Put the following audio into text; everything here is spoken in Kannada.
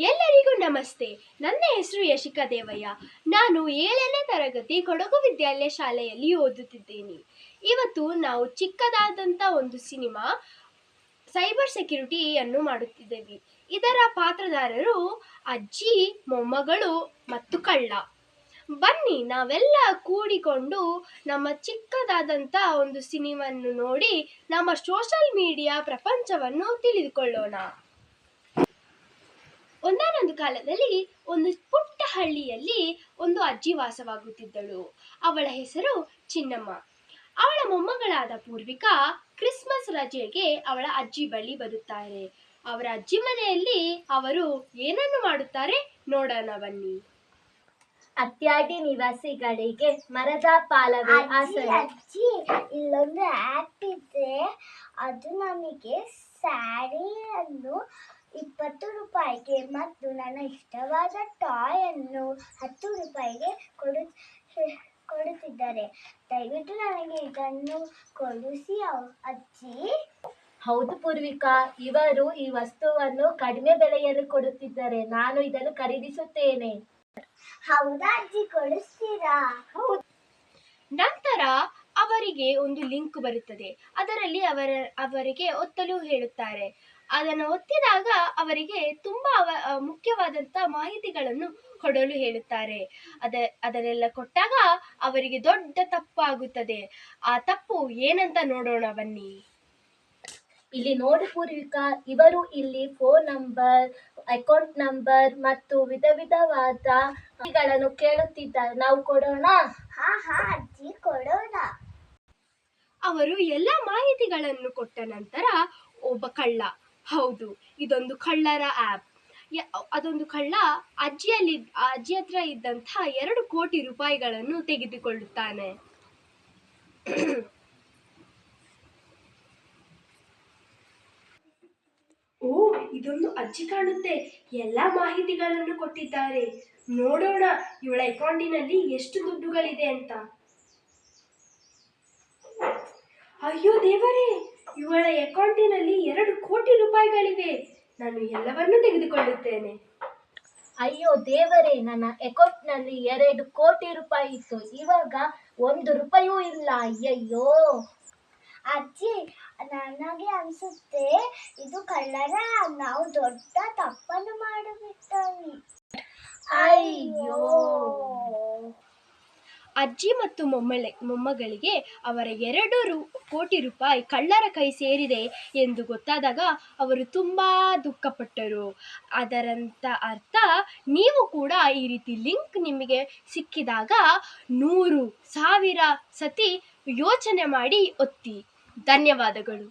ಎಲ್ಲರಿಗೂ ನಮಸ್ತೆ. ನನ್ನ ಹೆಸರು ಯಶಿಕಾ ದೇವಯ್ಯ. ನಾನು 7ನೇ ತರಗತಿ ಕೊಡಗು ವಿದ್ಯಾಲಯ ಶಾಲೆಯಲ್ಲಿ ಓದುತ್ತಿದ್ದೇನೆ. ಇವತ್ತು ನಾವು ಚಿಕ್ಕದಾದಂಥ ಒಂದು ಸಿನಿಮಾ ಸೈಬರ್ ಸೆಕ್ಯುರಿಟಿಯನ್ನು ಮಾಡುತ್ತಿದ್ದೇವೆ. ಇದರ ಪಾತ್ರಧಾರರು ಅಜ್ಜಿ, ಮೊಮ್ಮಗಳು ಮತ್ತು ಕಳ್ಳ. ಬನ್ನಿ ನಾವೆಲ್ಲ ಕೂಡಿಕೊಂಡು ನಮ್ಮ ಚಿಕ್ಕದಾದಂಥ ಒಂದು ಸಿನಿಮಾವನ್ನು ನೋಡಿ ನಮ್ಮ ಸೋಷಲ್ ಮೀಡಿಯಾ ಪ್ರಪಂಚವನ್ನು ತಿಳಿದುಕೊಳ್ಳೋಣ. ಒಂದಾನೊಂದು ಕಾಲದಲ್ಲಿ ಒಂದು ಪುಟ್ಟ ಹಳ್ಳಿಯಲ್ಲಿ ಒಂದು ಅಜ್ಜಿ ವಾಸವಾಗುತ್ತಿದ್ದಳು. ಅವಳ ಹೆಸರು ಚಿನ್ನಮ್ಮ. ಅವಳ ಮೊಮ್ಮಗಳಾದ ಪೂರ್ವಿಕಾ ಕ್ರಿಸ್ಮಸ್ ರಜೆಗೆ ಅವಳ ಅಜ್ಜಿ ಬಳಿ ಬರುತ್ತಾರೆ. ಅವರ ಅಜ್ಜಿ ಮನೆಯಲ್ಲಿ ಅವರು ಏನನ್ನು ಮಾಡುತ್ತಾರೆ ನೋಡೋಣ ಬನ್ನಿ. ಅತ್ಯಾಡಿ ನಿವಾಸಿಗಳಿಗೆ ಮರದ ಪಾಲವೆ ಅಜ್ಜಿ, ಇಲ್ಲೊಂದು ಆ್ಯಪ್ ಇದೆ. ಅದು ನಮಗೆ ಸ್ಯಾರಿಯನ್ನು 20 ರೂಪಾಯಿಗೆ ಮತ್ತು ನನ್ನ ಇಷ್ಟವಾದ ಟಾಯ್ ಅನ್ನು 10 ರೂಪಾಯಿಗೆ ಕೊಡುತ್ತಿದ್ದಾರೆ. ದಯವಿಟ್ಟು ನನಗೆ ಇದನ್ನು ಕೊಡಿಸಿ ಅಜ್ಜಿ. ಹೌದು ಪೂರ್ವಿಕಾ, ಇವರು ಈ ವಸ್ತುವನ್ನು ಕಡಿಮೆ ಬೆಲೆಯಲ್ಲಿ ಕೊಡುತ್ತಿದ್ದಾರೆ. ನಾನು ಇದನ್ನು ಖರೀದಿಸುತ್ತೇನೆ. ಹೌದಾ ಅಜ್ಜಿ, ಕೊಡಿಸ್ತೀರಾ? ನಂತರ ಅವರಿಗೆ ಒಂದು ಲಿಂಕ್ ಬರುತ್ತದೆ. ಅದರಲ್ಲಿ ಅವರಿಗೆ ಒತ್ತಲು ಹೇಳುತ್ತಾರೆ. ಅದನ್ನು ಒತ್ತಿದಾಗ ಅವರಿಗೆ ತುಂಬಾ ಮುಖ್ಯವಾದಂಥ ಮಾಹಿತಿಗಳನ್ನು ಕೊಡಲು ಹೇಳುತ್ತಾರೆ. ಅದನ್ನೆಲ್ಲ ಕೊಟ್ಟಾಗ ಅವರಿಗೆ ದೊಡ್ಡ ತಪ್ಪಾಗುತ್ತದೆ. ಆ ತಪ್ಪು ಏನಂತ ನೋಡೋಣ ಬನ್ನಿ. ಇಲ್ಲಿ ನೋಡಿ ಪೂರ್ವಿಕಾ, ಇವರು ಇಲ್ಲಿ ಫೋನ್ ನಂಬರ್, ಅಕೌಂಟ್ ನಂಬರ್ ಮತ್ತು ವಿಧವಾದ ಮಾಹಿತಿಗಳನ್ನು ಕೇಳುತ್ತಿದ್ದಾರೆ. ನಾವು ಕೊಡೋಣ? ಹಾ ಅಜ್ಜಿ, ಕೊಡೋಣ. ಅವರು ಎಲ್ಲ ಮಾಹಿತಿಗಳನ್ನು ಕೊಟ್ಟ ನಂತರ ಒಬ್ಬ ಕಳ್ಳ, ಹೌದು ಇದೊಂದು ಕಳ್ಳರ ಆ್ಯಪ್, ಅದೊಂದು ಕಳ್ಳ ಅಜ್ಜಿ ಹತ್ರ ಇದ್ದಂಥ 2 ಕೋಟಿ ರೂಪಾಯಿಗಳನ್ನು ತೆಗೆದುಕೊಳ್ಳುತ್ತಾನೆ. ಓ, ಇದೊಂದು ಅಜ್ಜಿ ಕಾಣುತ್ತೆ. ಎಲ್ಲ ಮಾಹಿತಿಗಳನ್ನು ಕೊಟ್ಟಿದ್ದಾರೆ. ನೋಡೋಣ ಇವಳ ಅಕೌಂಟಿನಲ್ಲಿ ಎಷ್ಟು ದುಡ್ಡುಗಳಿದೆ ಅಂತ. ಅಯ್ಯೋ ದೇವರೇ, ಇವಳ ಅಕೌಂಟಿನಲ್ಲಿ 2 ಕೋಟಿ ರೂಪಾಯಿಗಳಿವೆ. ನಾನು ಎಲ್ಲವನ್ನೂ ತೆಗೆದುಕೊಳ್ಳುತ್ತೇನೆ. ಅಯ್ಯೋ ದೇವರೇ, ನನ್ನ ಅಕೌಂಟ್ನಲ್ಲಿ 2 ಕೋಟಿ ರೂಪಾಯಿ ಇತ್ತು, ಇವಾಗ 1 ರೂಪಾಯಿಯೂ ಇಲ್ಲ. ಅಯ್ಯಯ್ಯೋ ಅಜ್ಜಿ, ನನಗೆ ಅನ್ಸುತ್ತೆ ಇದು ಕಳ್ಳರ. ನಾವು ದೊಡ್ಡ ತಪ್ಪನ್ನು ಮಾಡಿಬಿಟ್ಟವಿ. ಅಯ್ಯೋ. ಅಜ್ಜಿ ಮತ್ತು ಮೊಮ್ಮಗಳಿಗೆ ಅವರ 2 ಕೋಟಿ ರೂಪಾಯಿ ಕಳ್ಳರ ಕೈ ಸೇರಿದೆ ಎಂದು ಗೊತ್ತಾದಾಗ ಅವರು ತುಂಬಾ ದುಃಖಪಟ್ಟರು. ಅದರಂತ ಅರ್ಥ, ನೀವು ಕೂಡ ಈ ರೀತಿ ಲಿಂಕ್ ನಿಮಗೆ ಸಿಕ್ಕಿದಾಗ 100,000 ಸತಿ ಯೋಚನೆ ಮಾಡಿ ಒತ್ತಿ. ಧನ್ಯವಾದಗಳು.